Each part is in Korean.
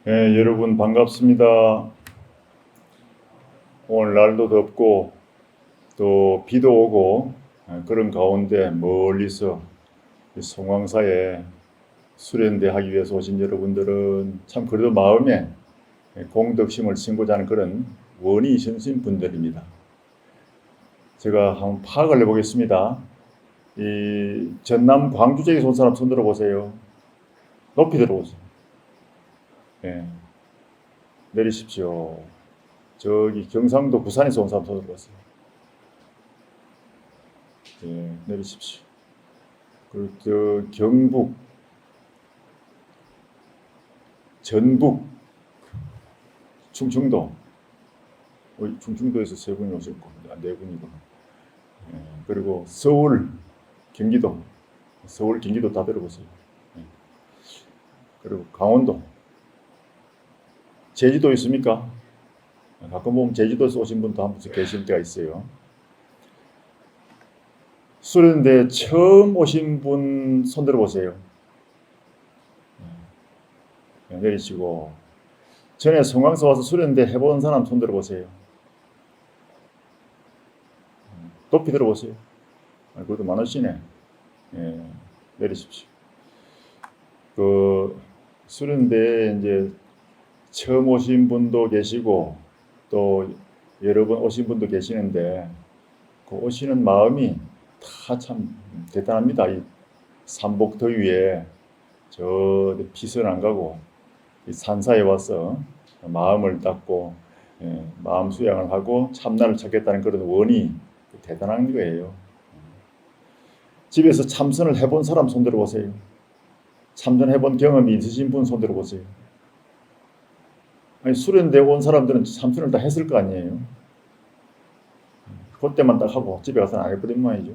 네, 여러분 반갑습니다. 오늘 날도 덥고 또 비도 오고 그런 가운데 멀리서 이 송황사에 수련대 하기 위해서 오신 여러분들은 참 그래도 마음에 공덕심을 심고자 하는 그런 원이 있으신 분들입니다. 제가 한번 파악을 해보겠습니다. 이 전남 광주 쪽에서 온 사람 손 들어보세요. 높이 들어보세요. 예, 내리십시오. 저기 경상도 부산에서 온 사람 손 들어보세요. 예, 내리십시오. 그리고 저 경북, 전북, 충청도, 충청도에서 세 분이 오셨고, 네 분이고, 예, 그리고 서울, 경기도, 서울, 경기도 다 들어보세요. 예, 그리고 강원도, 제주도 있습니까? 가끔 보면 제주도에서 오신 분도 한 분씩 계실 때가 있어요. 수련대 처음 오신 분 손 들어보세요. 예, 내리시고, 전에 송광서 와서 수련대 해본 사람 손 들어보세요. 높이 들어보세요. 그것도 많으시네. 예, 내리십시오. 그 수련대에 이제 처음 오신 분도 계시고 또 여러 번 오신 분도 계시는데 그 오시는 마음이 다 참 대단합니다. 이 삼복 더위에 저 피선 안 가고 이 산사에 와서 마음을 닦고 마음 수양을 하고 참나를 찾겠다는 그런 원이 대단한 거예요. 집에서 참선을 해본 사람 손 들어보세요. 참선해본 경험이 있으신 분 손 들어보세요. 아니, 수련되고 온 사람들은 참선을 다 했을 거 아니에요. 그때만 딱 하고 집에 가서는 안 해버린 모양이죠.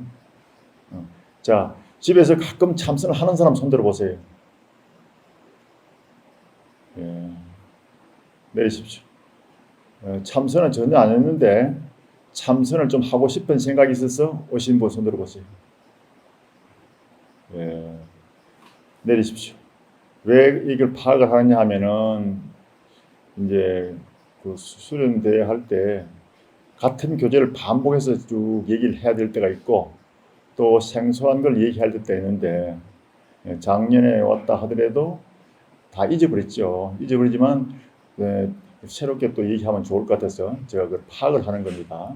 자, 집에서 가끔 참선을 하는 사람 손 들어보세요. 예, 내리십시오. 참선은 전혀 안 했는데 참선을 좀 하고 싶은 생각이 있어서 오신 분 손 들어보세요. 예, 내리십시오. 왜 이걸 파악을 하느냐 하면은 이제 그 수련대 할 때 같은 교재를 반복해서 쭉 얘기를 해야 될 때가 있고 또 생소한 걸 얘기할 때가 있는데 작년에 왔다 하더라도 다 잊어버렸죠. 잊어버리지만 새롭게 또 얘기하면 좋을 것 같아서 제가 그걸 파악을 하는 겁니다.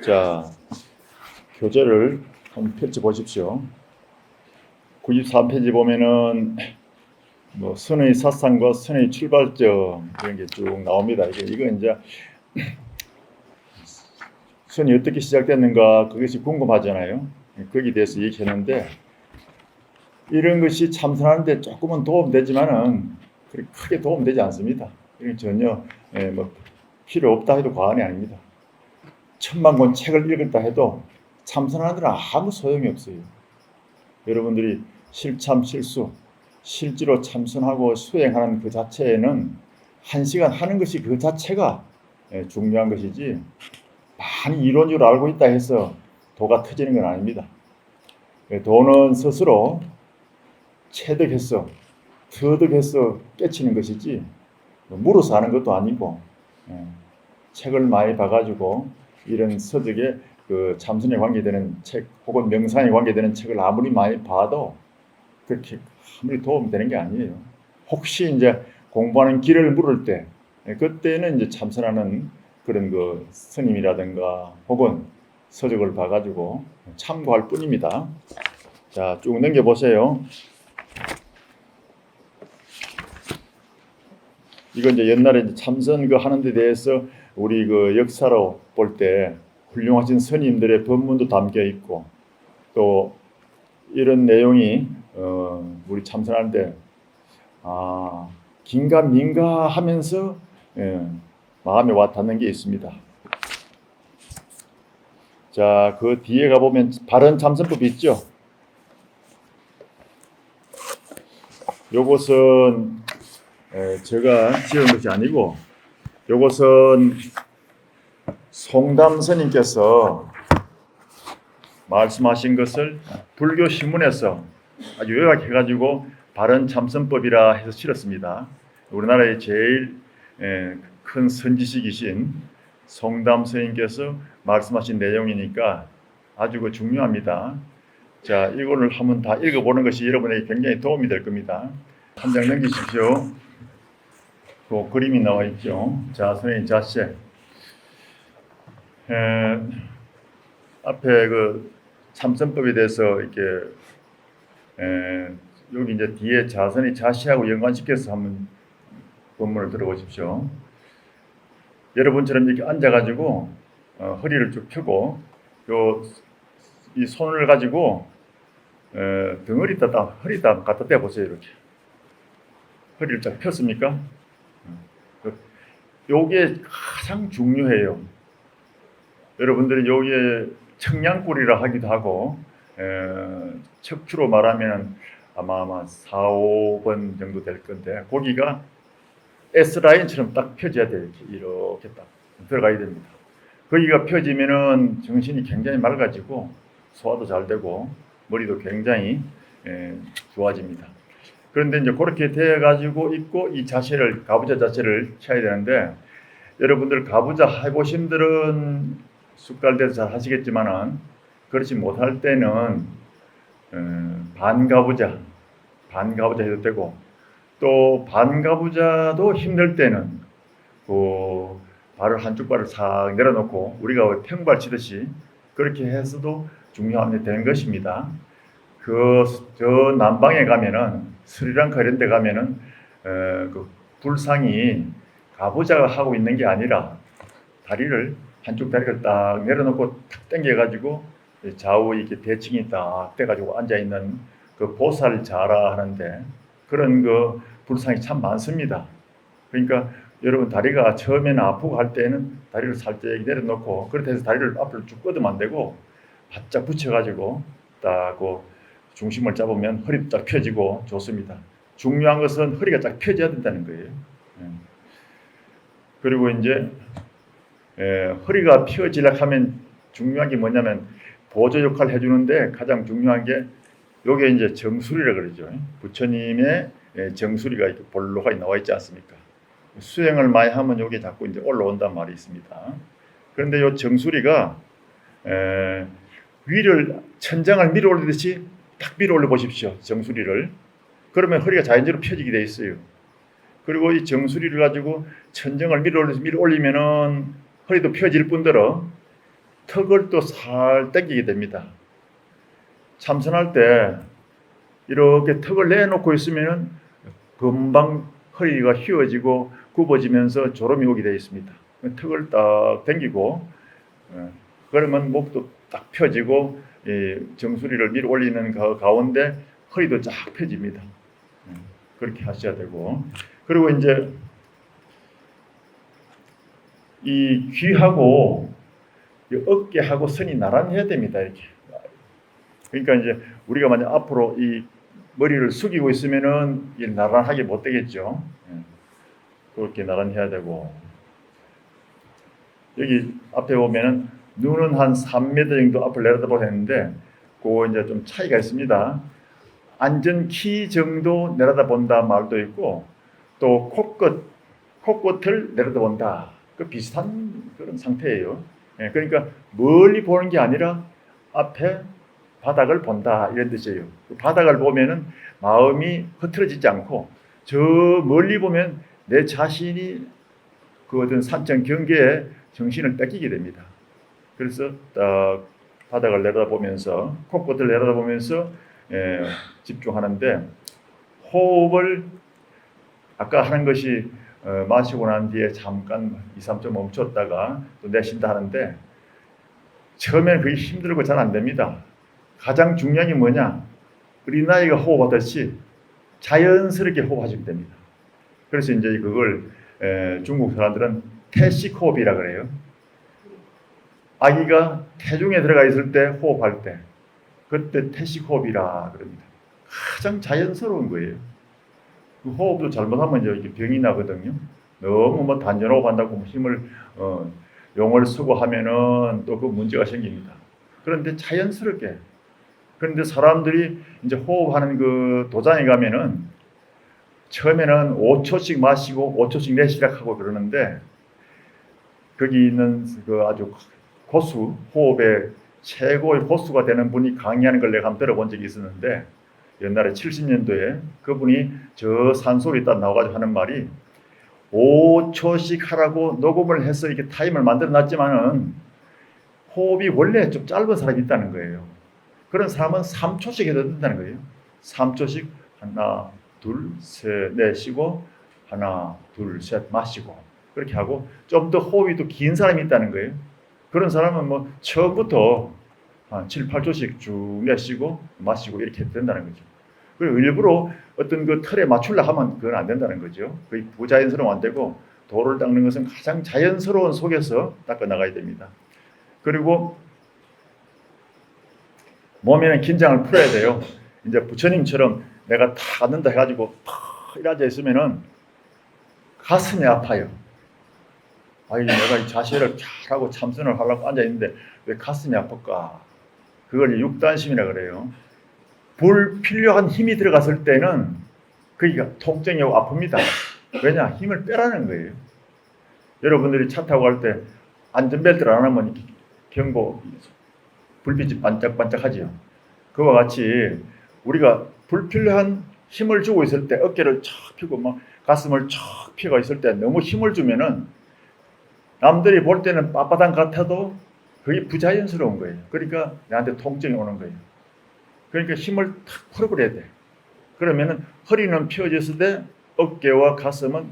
자, 교재를 한번 펼쳐 보십시오. 93페이지 보면은 뭐 선의 사상과 선의 출발점 이런 게 쭉 나옵니다. 이거 이제 선이 어떻게 시작됐는가 그것이 궁금하잖아요. 거기에 대해서 얘기했는데 이런 것이 참선하는데 조금은 도움되지만은 그렇게 크게 도움되지 않습니다. 이건 전혀 뭐 필요 없다 해도 과언이 아닙니다. 천만 권 책을 읽었다 해도 참선하는 데는 아무 소용이 없어요. 여러분들이 실참 실수 실제로 참선하고 수행하는 그 자체에는 1시간 하는 것이 그 자체가 중요한 것이지 많이 이론적으로 알고 있다 해서 도가 터지는 건 아닙니다. 도는 스스로 체득해서 터득해서 깨치는 것이지 물어서 하는 것도 아니고 책을 많이 봐가지고 이런 서적에 그 참선에 관계되는 책 혹은 명상에 관계되는 책을 아무리 많이 봐도 그렇게 아무리 도움이 되는 게 아니에요. 혹시 이제 공부하는 길을 물을 때 그때는 이제 참선하는 그런 그 스님이라든가 혹은 서적을 봐가지고 참고할 뿐입니다. 자, 쭉 넘겨보세요. 이건 이제 옛날에 참선 그 하는 데 대해서 우리 그 역사로 볼 때 훌륭하신 스님들의 법문도 담겨 있고 또 이런 내용이 우리 참선하는데 긴가민가 하면서 마음에 와 닿는 게 있습니다. 자, 그 뒤에 가보면 바른 참선법이 있죠. 요것은 제가 지은 것이 아니고 요것은 송담 스님께서 말씀하신 것을 불교 신문에서 아주 요약해가지고 바른 참선법이라 해서 실었습니다. 우리나라의 제일 큰 선지식이신 송담 스님께서 말씀하신 내용이니까 아주 중요합니다. 자, 이거를 한번 다 읽어보는 것이 여러분에게 굉장히 도움이 될 겁니다. 한 장 넘기십시오. 그 그림이 나와 있죠. 자, 선생님 자세. 앞에 그 참선법에 대해서 이렇게 여기 이제 뒤에 자선이 자시하고 연관시켜서 한번 본문을 들어보십시오. 여러분처럼 이렇게 앉아가지고 허리를 쭉 펴고 이 손을 가지고 등허리에다 허리에다 갖다 대 보세요. 이렇게 허리를 쫙 폈습니까? 요게 가장 중요해요. 여러분들이 요게 청량골이라 하기도 하고 척추로 말하면 아마 4, 5번 정도 될 건데 거기가 S라인처럼 딱 펴져야 돼요. 이렇게 딱 들어가야 됩니다. 거기가 펴지면은 정신이 굉장히 맑아지고 소화도 잘 되고 머리도 굉장히 좋아집니다. 그런데 이제 그렇게 되어 가지고 있고 이 자세를 가부좌 자세를 쳐야 되는데 여러분들 가부좌 해보신 분들은 숟갈대서 잘 하시겠지만은 그렇지 못할 때는 반가부좌 해도 되고 또 반가부좌도 힘들 때는 그 발을 한쪽 발을 싹 내려놓고 우리가 평발 치듯이 그렇게 해서도 중요함이 되는 것입니다. 저 남방에 가면은 스리랑카 이런 데 가면은 그 불상이 가부좌가 하고 있는 게 아니라 다리를 한쪽 다리를 딱 내려놓고 탁 당겨가지고 좌우 이렇게 대칭이 딱 돼가지고 앉아 있는 그 보살자라 하는데 그런 그 불상이 참 많습니다. 그러니까 여러분 다리가 처음에는 아프고 할 때는 다리를 살짝 내려놓고 그렇게 해서 다리를 앞으로 쭉 뻗으면 안 되고 바짝 붙여가지고 딱 그 중심을 잡으면 허리도 딱 펴지고 좋습니다. 중요한 것은 허리가 딱 펴져야 된다는 거예요. 그리고 이제 허리가 펴지려고 하면 중요한 게 뭐냐면 보조 역할을 해주는데 가장 중요한 게 요게 이제 정수리라 그러죠. 부처님의 정수리가 이렇게 볼로가 나와 있지 않습니까? 수행을 많이 하면 요게 자꾸 이제 올라온단 말이 있습니다. 그런데 요 정수리가 위를 천장을 밀어 올리듯이 딱 밀어 올려 보십시오. 정수리를. 그러면 허리가 자연적으로 펴지게 돼 있어요. 그리고 이 정수리를 가지고 천장을 밀어 올리면은 허리도 펴질 뿐더러 턱을 또 살 당기게 됩니다. 참선할 때 이렇게 턱을 내놓고 있으면은 금방 허리가 휘어지고 굽어지면서 졸음이 오게 되어 있습니다. 턱을 딱 당기고 그러면 목도 딱 펴지고 정수리를 밀어 올리는 가운데 허리도 쫙 펴집니다. 그렇게 하셔야 되고 그리고 이제 이 귀하고 이 어깨하고 선이 나란히 해야 됩니다. 이렇게. 그러니까 이제 우리가 만약 앞으로 이 머리를 숙이고 있으면은 나란하게 못 되겠죠. 그렇게 나란히 해야 되고 여기 앞에 보면은 눈은 한 3m 정도 앞을 내려다보고 했는데 그거 이제 좀 차이가 있습니다. 안전 키 정도 내려다본다 말도 있고 또 코끝을 내려다본다. 그 비슷한 그런 상태예요. 그러니까 멀리 보는 게 아니라 앞에 바닥을 본다 이런 뜻이에요. 그 바닥을 보면은 마음이 흐트러지지 않고 저 멀리 보면 내 자신이 그 어떤 산청 경계에 정신을 뺏기게 됩니다. 그래서 딱 바닥을 내려다보면서 코끝을 내려다보면서 집중하는데 호흡을 아까 하는 것이 마시고 난 뒤에 잠깐 2, 3초 멈췄다가 또 내쉰다 하는데 처음에는 그게 힘들고 잘 안 됩니다. 가장 중요한 게 뭐냐? 어린아이가 호흡하듯이 자연스럽게 호흡하시면 됩니다. 그래서 이제 그걸 중국 사람들은 태식호흡이라 그래요. 아기가 태중에 들어가 있을 때 호흡할 때 그때 태식호흡이라 그럽니다. 가장 자연스러운 거예요. 그 호흡도 잘못하면 이제 병이 나거든요. 너무 뭐 단전호흡 한다고 힘을 용을 쓰고 하면은 또 그 문제가 생깁니다. 그런데 자연스럽게 그런데 사람들이 이제 호흡하는 그 도장에 가면은 처음에는 5초씩 마시고 5초씩 내쉬라고 그러는데 거기 있는 그 아주 고수, 호흡의 최고의 고수가 되는 분이 강의하는 걸 내가 한번 들어본 적이 있었는데 옛날에 70년도에 그분이 저 산소에 딱 나와가지고 하는 말이 5초씩 하라고 녹음을 해서 이렇게 타임을 만들어 놨지만은 호흡이 원래 좀 짧은 사람이 있다는 거예요. 그런 사람은 3초씩 해도 된다는 거예요. 3초씩 하나, 둘, 셋 내쉬고 하나, 둘, 셋 마시고 그렇게 하고 좀 더 호흡이 더 긴 사람이 있다는 거예요. 그런 사람은 뭐 처음부터 한 7, 8초씩 쭉 내쉬고 마시고 이렇게 해도 된다는 거죠. 그리고 일부러 어떤 그 틀에 맞추려 하면 그건 안 된다는 거죠. 거의 부자연스러우면 안 되고 도를 닦는 것은 가장 자연스러운 속에서 닦아 나가야 됩니다. 그리고 몸에는 긴장을 풀어야 돼요. 이제 부처님처럼 내가 탁 앉는다 해가지고 탁 일어나 있으면은 가슴이 아파요. 아니 내가 이 자세를 잘하고 참선을 하려고 앉아 있는데 왜 가슴이 아플까? 그걸 육단심이라 그래요. 불필요한 힘이 들어갔을 때는 거기가 통증이 오고 아픕니다. 왜냐? 힘을 빼라는 거예요. 여러분들이 차 타고 갈 때 안전벨트를 안 하면 경고 불빛이 반짝반짝하지요. 그와 같이 우리가 불필요한 힘을 주고 있을 때 어깨를 쫙 펴고 막 가슴을 쫙 펴고 있을 때 너무 힘을 주면은 남들이 볼 때는 빳빳한 것 같아도 그게 부자연스러운 거예요. 그러니까 나한테 통증이 오는 거예요. 그러니까 힘을 탁 풀어버려야 돼. 그러면은 허리는 펴졌을 때 어깨와 가슴은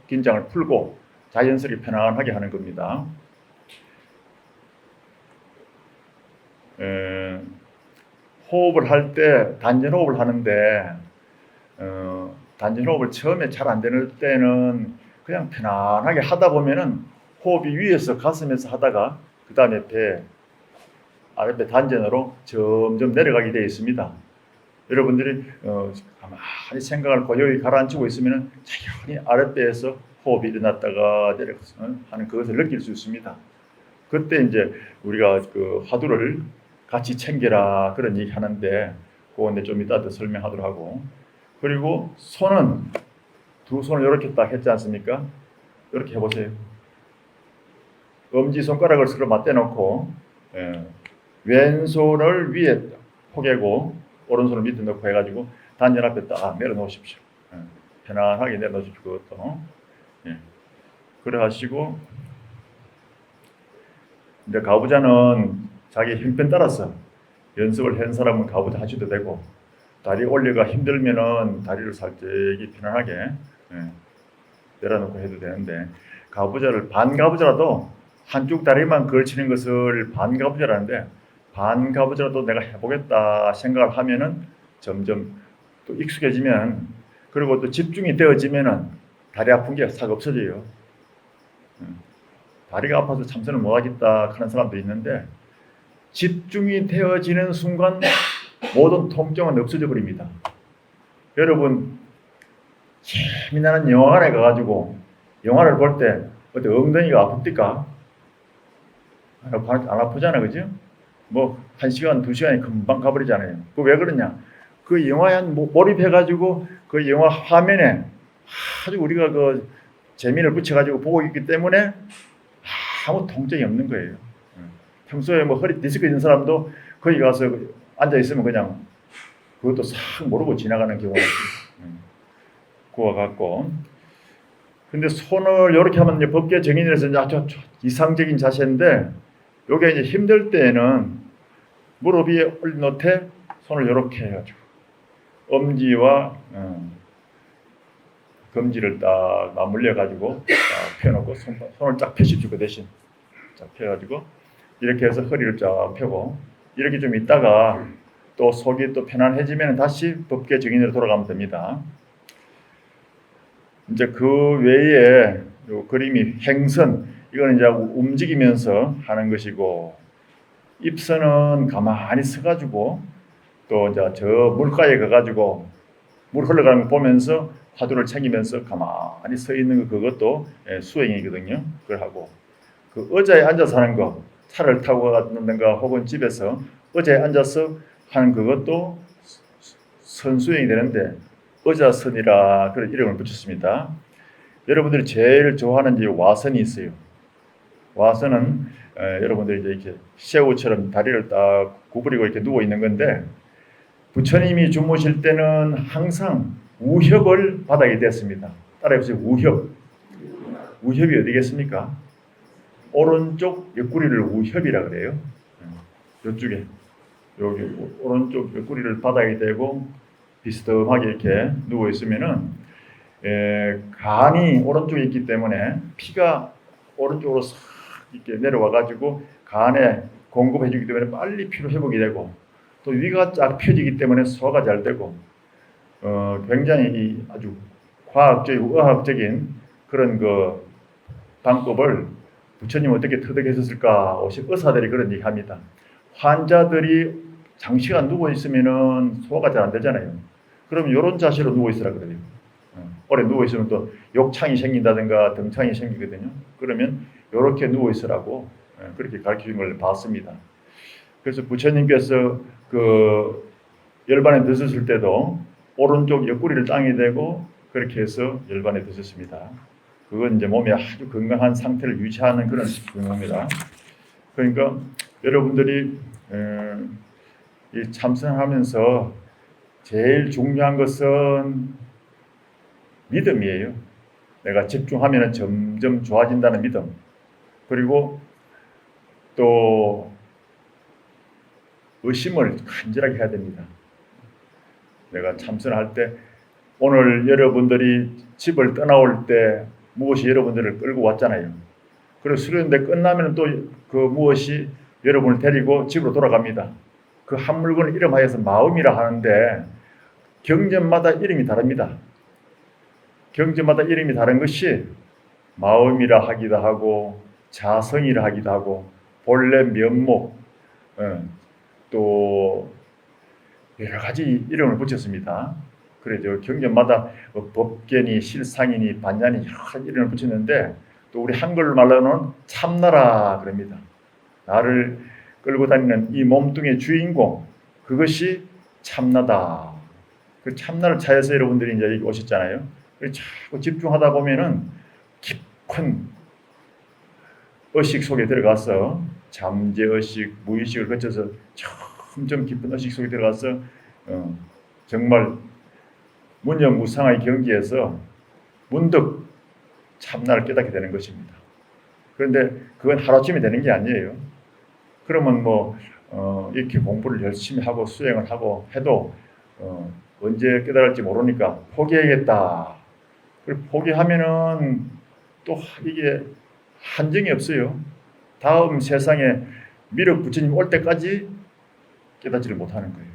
긴장을 풀고 자연스럽게 편안하게 하는 겁니다. 호흡을 할 때 단전 호흡을 하는데 단전 호흡을 처음에 잘 안 되는 때는 그냥 편안하게 하다 보면은 호흡이 위에서 가슴에서 하다가 그 다음에 배 아랫배 단전으로 점점 내려가게 되어 있습니다. 여러분들이 가만히 생각을 고요히 가라앉히고 있으면 자연히 아랫배에서 호흡이 일어났다가 내려가서 하는 그것을 느낄 수 있습니다. 그때 이제 우리가 그 화두를 같이 챙겨라 그런 얘기 하는데 그건 좀 이따 더 설명하도록 하고, 그리고 손은 두 손을 이렇게 딱 했지 않습니까? 이렇게 해보세요. 엄지손가락을 서로 맞대놓고 왼손을 위에 포개고 오른손을 밑에 넣고 해가지고 단전 앞에 딱 내려놓으십시오. 편안하게 내려놓으십시오. 그것도. 그래 하시고 이제 가부좌는 자기 형편 따라서 연습을 한 사람은 가부좌 하셔도 되고 다리 올리기가 힘들면은 다리를 살짝 편안하게 내려놓고 해도 되는데 가부좌를 반가부좌라도 한쪽 다리만 걸치는 것을 반가부좌라는데 반가부좌라도 내가 해보겠다 생각을 하면은 점점 또 익숙해지면 그리고 또 집중이 되어지면은 다리 아픈 게 싹 없어져요. 다리가 아파서 참선을 못하겠다 하는 사람도 있는데 집중이 되어지는 순간 모든 통증은 없어져 버립니다. 여러분 재미나는 영화관에 가가지고 영화를 볼 때 어때 엉덩이가 아픕니까? 안 아프잖아, 그죠? 뭐 1시간, 2시간이 금방 가버리잖아요. 그 왜 그러냐? 그 영화에 몰입해가지고 그 영화 화면에 아주 우리가 그 재미를 붙여가지고 보고 있기 때문에 아무 통증이 없는 거예요. 평소에 뭐 허리 디스크 있는 사람도 거기 가서 앉아 있으면 그냥 그것도 싹 모르고 지나가는 경우가 있어요. 그와 같고. 근데 손을 이렇게 하면 이제 법계 정인이라서 아주 이상적인 자세인데 요게 이제 힘들 때에는 무릎 위에 올려놓되 손을 이렇게 해가지고 엄지와 검지를 딱 맞물려 가지고 딱 펴놓고 손을 쫙 펴십시오. 그 대신 쫙 펴가지고 이렇게 해서 허리를 쫙 펴고 이렇게 좀 있다가 또 속이 또 편안해지면 다시 법계 정인으로 돌아가면 됩니다. 이제 그 외에 요 그림이 행선, 이거는 이제 움직이면서 하는 것이고, 입선은 가만히 서가지고 또 이제 저 물가에 가가지고 물 흘러가는 거 보면서 화두를 챙기면서 가만히 서 있는 거, 그것도 수행이거든요. 그걸 하고, 그 의자에 앉아서 하는 거, 차를 타고 갔는가 혹은 집에서 의자에 앉아서 하는 그것도 선수행이 되는데 의자선이라 그런 이름을 붙였습니다. 여러분들이 제일 좋아하는 이 와선이 있어요. 와선은 여러분들이 이제 이렇게 새우처럼 다리를 딱 구부리고 이렇게 누워 있는 건데 부처님이 주무실 때는 항상 우협을 바닥에 댔습니다. 따라해보세요. 우협. 우협이 어디겠습니까? 오른쪽 옆구리를 우협이라 그래요. 이쪽에 여기 오른쪽 옆구리를 바닥에 대고 비스듬하게 이렇게 누워 있으면은 간이 오른쪽에 있기 때문에 피가 오른쪽으로 싹 이렇게 내려와 가지고 간에 공급해 주기 때문에 빨리 피로 회복이 되고 또 위가 쫙 펴지기 때문에 소화가 잘 되고 굉장히 아주 과학적이고 의학적인 그런 그 방법을 부처님 어떻게 터득했었을까? 의사들이 그런 얘기합니다. 환자들이 장시간 누워 있으면은 소화가 잘 안 되잖아요. 그럼 이런 자세로 누워 있으라 그래요. 오래 누워 있으면 또 욕창이 생긴다든가 등창이 생기거든요. 그러면 이렇게 누워 있으라고 그렇게 가르쳐 준 걸 봤습니다. 그래서 부처님께서 그 열반에 드셨을 때도 오른쪽 옆구리를 땅에 대고 그렇게 해서 열반에 드셨습니다. 그건 이제 몸이 아주 건강한 상태를 유지하는 그런 경우입니다. 그러니까 여러분들이 이 참선하면서 제일 중요한 것은 믿음이에요. 내가 집중하면 점점 좋아진다는 믿음. 그리고 또 의심을 간절하게 해야 됩니다. 내가 참선할 때 오늘 여러분들이 집을 떠나올 때 무엇이 여러분들을 끌고 왔잖아요. 그리고 수련대 끝나면 또 그 무엇이 여러분을 데리고 집으로 돌아갑니다. 그 한 물건을 이름하여서 마음이라 하는데 경전마다 이름이 다릅니다. 경전마다 이름이 다른 것이 마음이라 하기도 하고 자성이라 하기도 하고 본래 면목 또 여러 가지 이름을 붙였습니다. 그래죠. 경전마다 법견이 실상이니 반야니 여러 가지 이름을 붙였는데 또 우리 한글 말로는 참나라 그럽니다. 나를 끌고 다니는 이 몸뚱이의 주인공 그것이 참나다. 그 참나를 찾아서 여러분들이 이제 오셨잖아요. 자꾸 집중하다 보면은 깊은 의식 속에 들어가서 잠재의식, 무의식을 거쳐서 점점 깊은 의식 속에 들어가서 정말 문념무상의 경지에서 문득 참나를 깨닫게 되는 것입니다. 그런데 그건 하루아침에 되는 게 아니에요. 그러면 이렇게 공부를 열심히 하고 수행을 하고 해도 언제 깨달을지 모르니까 포기해야겠다. 그리고 포기하면은 또 이게 한정이 없어요. 다음 세상에 미륵 부처님 올 때까지 깨닫지를 못하는 거예요.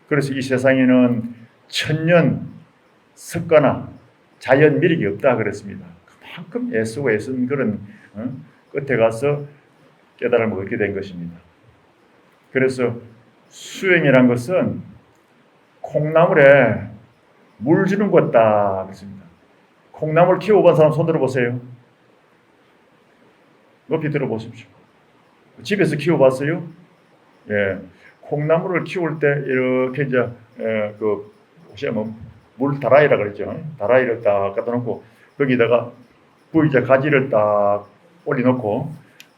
그래서 이 세상에는 천년 석가나 자연 미륵이 없다 그랬습니다. 그만큼 애쓰고 애쓴 그런 끝에 가서 깨달음을 얻게 된 것입니다. 그래서 수행이란 것은 콩나물에 물 주는 것다 그랬습니다. 콩나물 키워본 사람 손 들어보세요. 높이 들어보십시오. 집에서 키워봤어요? 예, 콩나물을 키울 때 이렇게 이제 물 다라이라 그랬죠. 다라이를 딱 갖다 놓고 거기다가 부이자 가지를 딱 올려놓고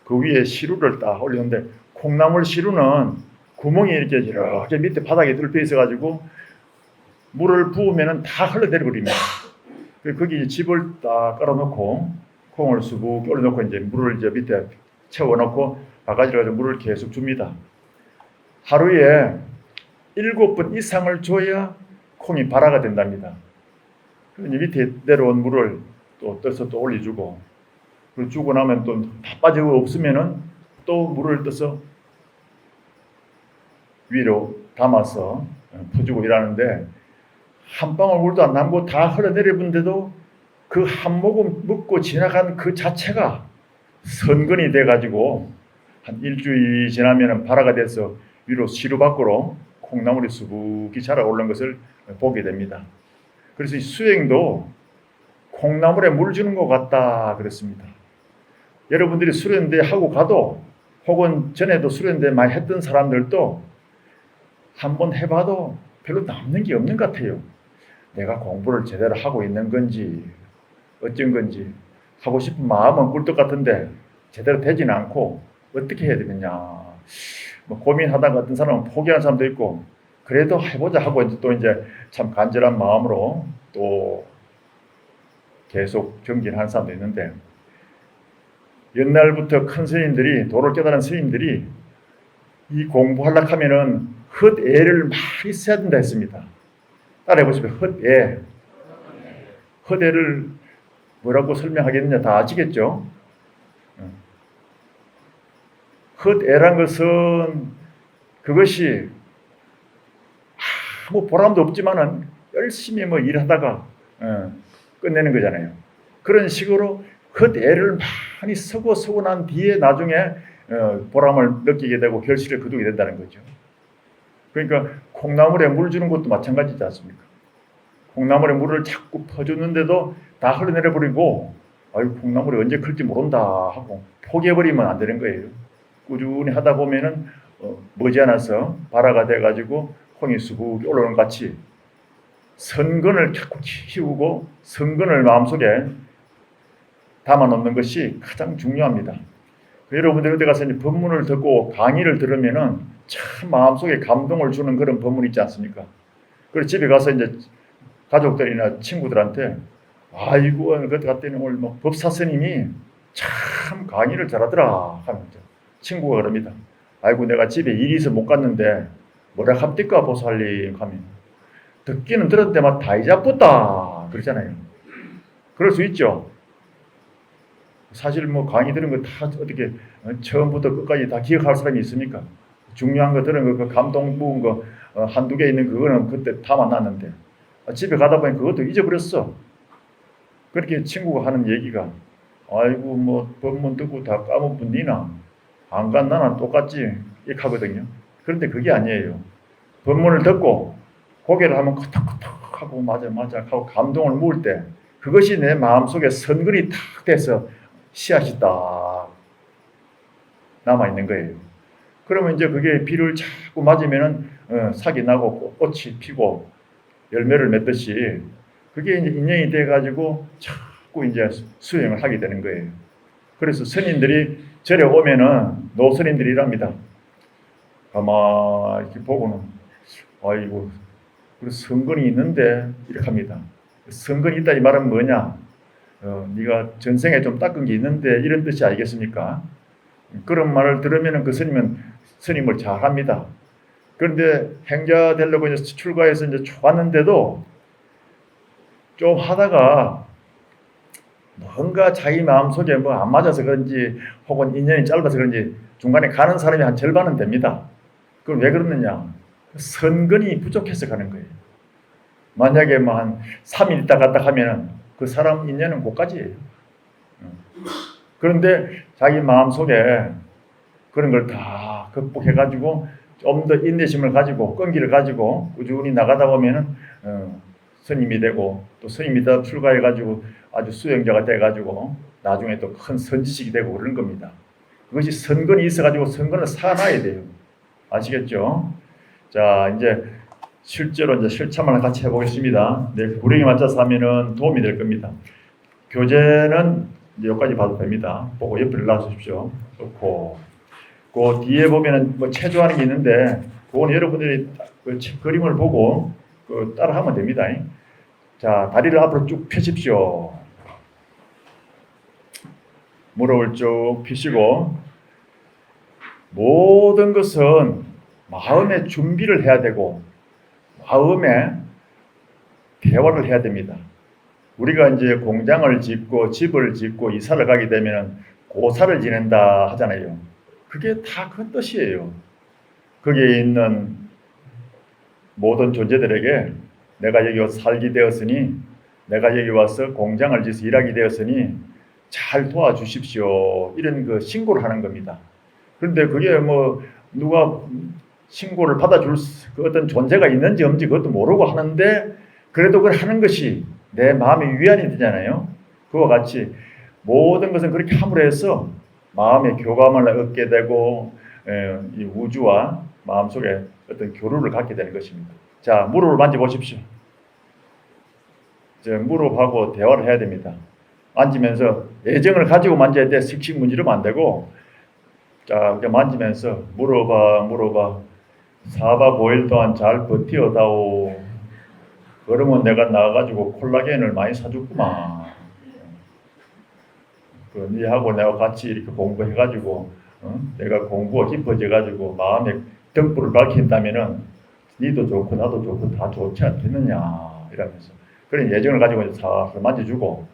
그 위에 시루를 딱 올리는데 콩나물 시루는 구멍이 이렇게 밑에 바닥에 뚫려 있어가지고 물을 부으면은 다 흘러내려 버립니다. 거기 집을 딱 깔아놓고 콩을 수북 올려놓고 이제 물을 이제 밑에 채워놓고 바가지로 가지고 물을 계속 줍니다. 하루에 7번 이상을 줘야 콩이 발화가 된답니다. 그래서 밑에 내려온 물을 또 떠서 또 올려주고, 그리고 주고 나면 또 다 빠지고 없으면은 또 물을 떠서 위로 담아서 퍼주고 이러는데 한 방울 물도 안 남고 다 흘러내려본데도 그 한 모금 먹고 지나간 그 자체가 선근이 돼가지고 한 일주일 지나면은 발화가 돼서 위로 시루 밖으로 콩나물이 수북이 자라 오른 것을 보게 됩니다. 그래서 이 수행도 콩나물에 물 주는 것 같다 그랬습니다. 여러분들이 수련대 하고 가도 혹은 전에도 수련대 많이 했던 사람들도 한번 해봐도 별로 남는 게 없는 것 같아요. 내가 공부를 제대로 하고 있는 건지 어쩐 건지 하고 싶은 마음은 꿀떡 같은데 제대로 되지는 않고 어떻게 해야 되느냐 뭐 고민하다가 어떤 사람은 포기하는 사람도 있고 그래도 해보자 하고 또 이제 참 간절한 마음으로 또 계속 정진하는 사람도 있는데 옛날부터 큰 스님들이 도를 깨달은 스님들이 이 공부하려고 하면은 헛애를 많이 써야 된다 했습니다. 따라해 보시면 헛애. 헛애를 뭐라고 설명하겠느냐 다 아시겠죠? 헛애란 것은 그것이 아무 보람도 없지만은 열심히 뭐 일하다가 끝내는 거잖아요. 그런 식으로 헛애를 많이 쓰고 난 뒤에 나중에 보람을 느끼게 되고 결실을 거두게 된다는 거죠. 그러니까 콩나물에 물 주는 것도 마찬가지지 않습니까? 콩나물에 물을 자꾸 퍼주는데도 다 흘러내려버리고 아유 콩나물이 언제 클지 모른다 하고 포기해버리면 안 되는 거예요. 꾸준히 하다 보면은 머지않아서 발화가 돼가지고 콩이 수북 올라오는 것 같이 선근을 자꾸 키우고 선근을 마음속에 담아놓는 것이 가장 중요합니다. 여러분들 어디 가서 이제 법문을 듣고 강의를 들으면은 참 마음속에 감동을 주는 그런 법문 있지 않습니까? 그리고 집에 가서 이제 가족들이나 친구들한테 아이고 그때 갔더니 오늘 뭐 법사 스님이 참 강의를 잘하더라 하면 친구가 그럽니다. 아이고 내가 집에 일이 있어 못 갔는데 뭐라 합니까 보살님 하면 듣기는 들었는데 다 잊어버렸다 그러잖아요. 그럴 수 있죠. 사실 뭐 강의 들은 거 다 어떻게 처음부터 끝까지 다 기억할 사람이 있습니까? 중요한 거 들은 거 그 감동 부은 거 한두 개 있는 그거는 그때 다 만났는데 집에 가다 보니 그것도 잊어버렸어. 그렇게 친구가 하는 얘기가 아이고 뭐 법문 듣고 다 까먹은 니나 안 간 나나 똑같지 이렇게 하거든요. 그런데 그게 아니에요. 법문을 듣고 고개를 한번 끄덕끄덕 하고 맞아 하고 감동을 모을 때 그것이 내 마음속에 선근이 탁 돼서 씨앗이 딱 남아있는 거예요. 그러면 이제 그게 비를 자꾸 맞으면은 sak이 나고 꽃이 피고 열매를 맺듯이 그게 이제 인연이 돼가지고 자꾸 이제 수행을 하게 되는 거예요. 그래서 스님들이 절에 오면은 노스님들이랍니다. 가만히 이렇게 보고는 아이고 그래서 선근이 있는데 이렇게 합니다. 선근이 있다 이 말은 뭐냐? 네가 전생에 좀 닦은 게 있는데 이런 뜻이 아니겠습니까? 그런 말을 들으면 그 스님은 스님을 잘 합니다. 그런데 행자 되려고 이제 출가해서 이제 왔는데도 좀 하다가 뭔가 자기 마음속에 뭐 안 맞아서 그런지 혹은 인연이 짧아서 그런지 중간에 가는 사람이 한 절반은 됩니다. 그럼 왜 그러느냐? 선근이 부족해서 가는 거예요. 만약에 뭐 한 3일 있다 갔다 하면은 그 사람 인연은 고까지예요. 그런데 자기 마음속에 그런 걸 다 극복해가지고 좀 더 인내심을 가지고 끈기를 가지고 꾸준히 나가다 보면은 스님이 되고 또 스님이 더 출가해가지고 아주 수행자가 돼가지고 나중에 또 큰 선지식이 되고 그러는 겁니다. 그것이 선근이 있어가지고 선근을 쌓아놔야 돼요. 아시겠죠? 자 이제 실제로 이제 실참을 같이 해보겠습니다. 네, 구령에 맞춰서 하면은 도움이 될 겁니다. 교재는 이제 여기까지 봐도 됩니다. 보고 옆을 놔주십시오. 좋고, 그 뒤에 보면은 뭐 체조하는 게 있는데, 그건 여러분들이 그 그림을 보고 그 따라하면 됩니다. 자, 다리를 앞으로 쭉 펴십시오. 무릎을 쭉 펴시고, 모든 것은 마음의 준비를 해야 되고, 마음에 대화를 해야 됩니다. 우리가 이제 공장을 짓고 집을 짓고 이사를 가게 되면 고사를 지낸다 하잖아요. 그게 다 그 뜻이에요. 거기에 있는 모든 존재들에게 내가 여기 와서 살게 되었으니 내가 여기 와서 공장을 짓어서 일하게 되었으니 잘 도와주십시오. 이런 그 신고를 하는 겁니다. 그런데 그게 뭐 누가 신고를 받아줄 그 어떤 존재가 있는지 없는지 그것도 모르고 하는데 그래도 그걸 하는 것이 내 마음의 위안이 되잖아요. 그와 같이 모든 것은 그렇게 함으로 해서 마음의 교감을 얻게 되고 이 우주와 마음속에 어떤 교류를 갖게 되는 것입니다. 자, 무릎을 만져보십시오. 무릎하고 대화를 해야 됩니다. 앉으면서 애정을 가지고 만져야 돼. 씩씩 문지르면 안 되고, 자, 이렇게 만지면서 물어봐. 4박 5일 동안 잘 버티어다오. 그러면 내가 나가가지고 콜라겐을 많이 사줬구만. 니하고 내가 같이 이렇게 공부해가지고, 내가 공부가 깊어져가지고 마음에 등불을 밝힌다면은 니도 좋고 나도 좋고 다 좋지 않겠느냐 이러면서 그런 예정을 가지고 이제 살살 만져주고.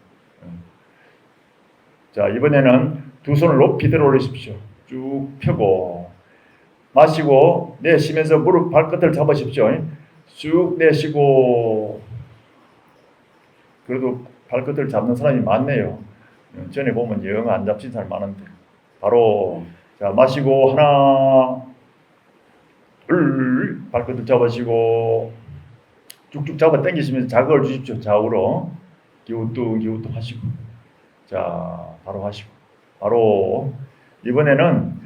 자, 이번에는 두 손을 높이 들어 올리십시오. 쭉 펴고 마시고 내쉬면서 무릎 발끝을 잡으십시오. 쭉 내쉬고. 그래도 발끝을 잡는 사람이 많네요. 전에 보면 영 안 잡힌 사람이 많은데. 바로 자, 마시고 하나 둘 발끝을 잡으시고 쭉쭉 잡아 당기시면서 자극을 주십시오. 좌우로 기우뚱 하시고. 자, 바로 하시고. 바로 이번에는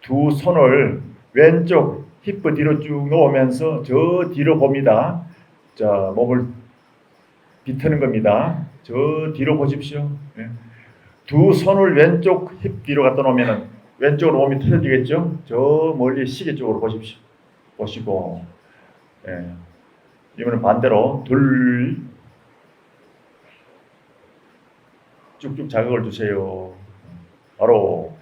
두 손을 왼쪽 힙 뒤로 쭉 놓으면서 저 뒤로 봅니다. 자, 몸을 비트는 겁니다. 저 뒤로 보십시오. 두 손을 왼쪽 힙 뒤로 갖다 놓으면 왼쪽으로 몸이 틀어지겠죠? 저 멀리 시계 쪽으로 보십시오. 보시고, 이번엔 반대로 둘, 쭉쭉 자극을 주세요. 바로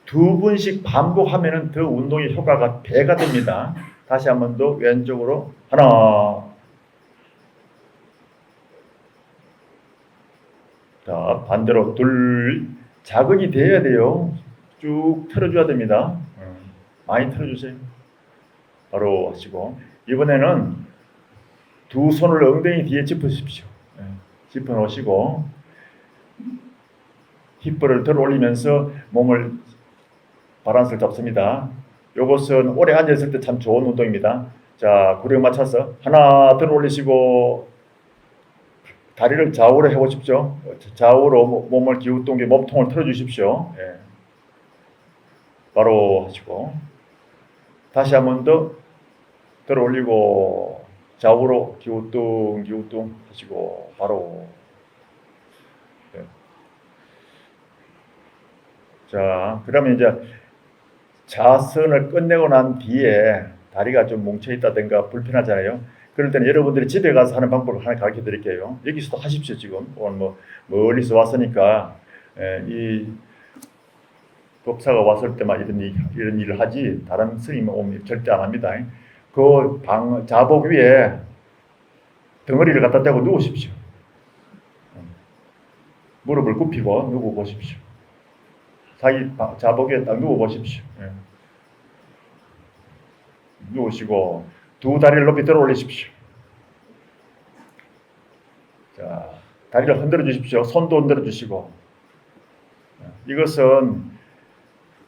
두 번씩 반복하면 더 운동의 효과가 배가 됩니다. 다시 한 번 더 왼쪽으로 하나. 자, 반대로 둘. 자극이 돼야 돼요. 쭉 틀어줘야 됩니다. 많이 틀어주세요. 바로 하시고. 이번에는 두 손을 엉덩이 뒤에 짚으십시오. 짚어 놓으시고 힙을 들어 올리면서 몸을 바란스를 잡습니다. 이것은 오래 앉아있을 때 참 좋은 운동입니다. 자, 구령 맞춰서 하나 들어 올리시고 다리를 좌우로 해보십시오. 좌우로 몸을 기우뚱 몸통을 틀어주십시오. 바로 하시고 다시 한 번 더 들어 올리고 좌우로 기우뚱 하시고 바로. 자, 그러면 이제 자선을 끝내고 난 뒤에 다리가 좀 뭉쳐있다든가 불편하잖아요. 그럴 때는 여러분들이 집에 가서 하는 방법을 하나 가르쳐 드릴게요. 여기서도 하십시오. 지금 오늘 멀리서 왔으니까 이 법사가 왔을 때만 이런 일을 하지 다른 스님 오면 절대 안 합니다. 그 자복 위에 덩어리를 갖다 대고 누우십시오. 무릎을 굽히고 누워 보십시오. 자기 자복 위에 딱 누워 보십시오. 누우시고 두 다리를 높이 들어 올리십시오. 자, 다리를 흔들어 주십시오. 손도 흔들어 주시고. 이것은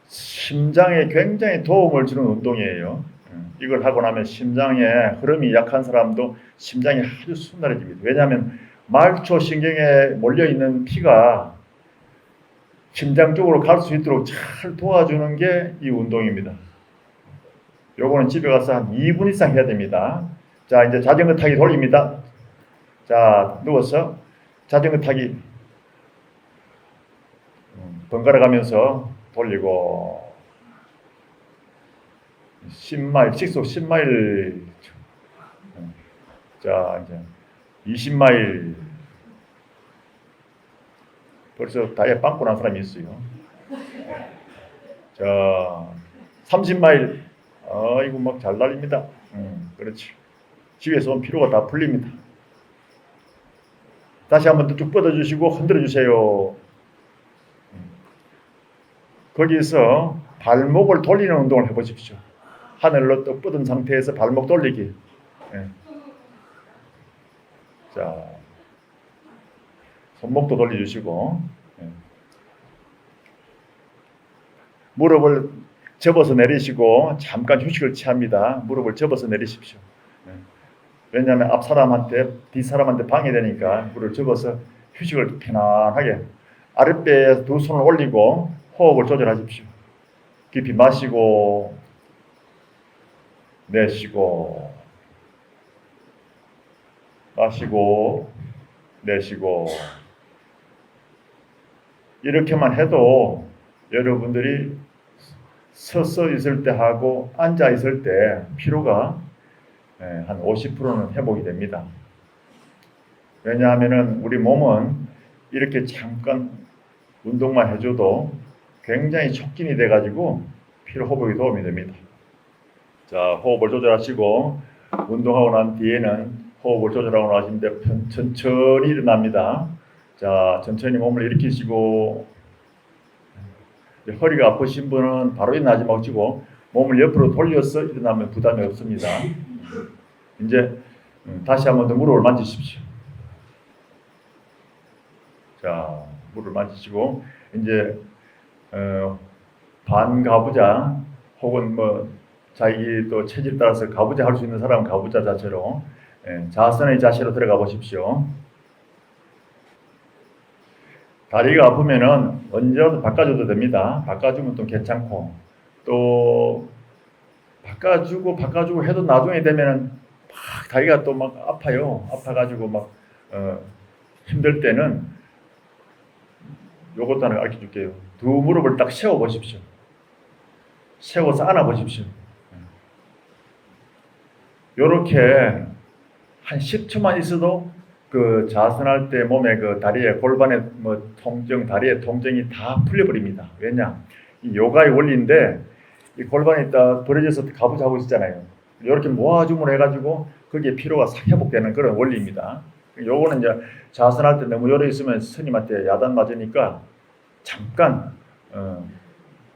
심장에 굉장히 도움을 주는 운동이에요. 이걸 하고 나면 심장의 흐름이 약한 사람도 심장이 아주 순탄해집니다. 왜냐하면 말초 신경에 몰려있는 피가 심장 쪽으로 갈 수 있도록 잘 도와주는 게 이 운동입니다. 요거는 집에 가서 한 2분 이상 해야 됩니다. 자, 이제 자전거 타기 돌립니다. 자, 누워서 자전거 타기 번갈아 가면서 돌리고 10마일, 시속 10마일. 자, 이제 20마일. 벌써 다리에 빵꾸 난 사람이 있어요. 자, 30마일. 이거 막 잘 날립니다. 그렇지. 집에서 온 피로가 다 풀립니다. 다시 한번 더 쭉 뻗어주시고 흔들어주세요. 거기서 발목을 돌리는 운동을 해보십시오. 하늘로 떡 뻗은 상태에서 발목 돌리기. 자, 손목도 돌려주시고. 무릎을 접어서 내리시고 잠깐 휴식을 취합니다. 무릎을 접어서 내리십시오. 왜냐하면 앞 사람한테 뒷 사람한테 방해되니까 무릎을 접어서 휴식을 편안하게. 아랫배에 두 손을 올리고 호흡을 조절하십시오. 깊이 마시고 내쉬고 마시고 내쉬고 이렇게만 해도 여러분들이 서서 있을 때 하고 앉아 있을 때 피로가 한 50%는 회복이 됩니다. 왜냐하면은 우리 몸은 이렇게 잠깐 운동만 해줘도 굉장히 촉진이 돼가지고 피로 회복에 도움이 됩니다. 자, 호흡을 조절하시고 운동하고 난 뒤에는 호흡을 조절하고 나시는데 천천히 일어납니다. 자, 천천히 몸을 일으키시고 허리가 아프신 분은 바로 일어나지 마시고 몸을 옆으로 돌려서 일어나면 부담이 없습니다. 이제 다시 한번 더 무릎을 만지십시오. 자, 무릎을 만지시고 이제 반가부좌 혹은 뭐 자기 또 체질 따라서 가부좌 할 수 있는 사람은 가부좌 자체로 자선의 자세로 들어가 보십시오. 다리가 아프면은 언제라도 바꿔줘도 됩니다. 바꿔주면 또 괜찮고 또 바꿔주고 해도 나중에 되면은 막 다리가 또 막 아파요. 아파가지고 막 힘들 때는 요것도 하나 가르쳐 줄게요. 두 무릎을 딱 세워 보십시오. 세워서 안아 보십시오. 요렇게 한 10초만 있어도 그 자선할 때 몸에 그 다리에 골반에 뭐 통증, 다리에 통증이 다 풀려버립니다. 왜냐? 이 요가의 원리인데 이 골반이 딱 벌어져서 가부좌 하고 있잖아요. 이렇게 모아줌으로 해가지고 거기에 피로가 싹 회복되는 그런 원리입니다. 요거는 이제 자선할 때 너무 열어 있으면 스님한테 야단 맞으니까 잠깐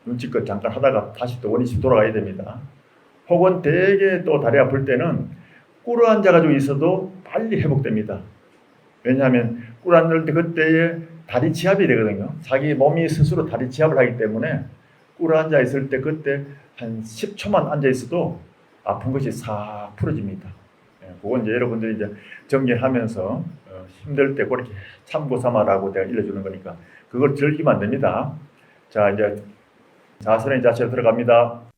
눈치껏 잠깐 하다가 다시 또 원위치 돌아가야 됩니다. 혹은 되게 또 다리 아플 때는 꿇어 앉아가지고 있어도 빨리 회복됩니다. 왜냐하면 꿇어 앉을 때 그때에 다리 지압이 되거든요. 자기 몸이 스스로 다리 지압을 하기 때문에 꿇어 앉아 있을 때 그때 한 10초만 앉아 있어도 아픈 것이 싹 풀어집니다. 그건 이제 여러분들이 이제 정리하면서 힘들 때 그렇게 참고 삼아라고 내가 일러주는 거니까 그걸 즐기면 안 됩니다. 자, 이제 자선의 자세로 들어갑니다.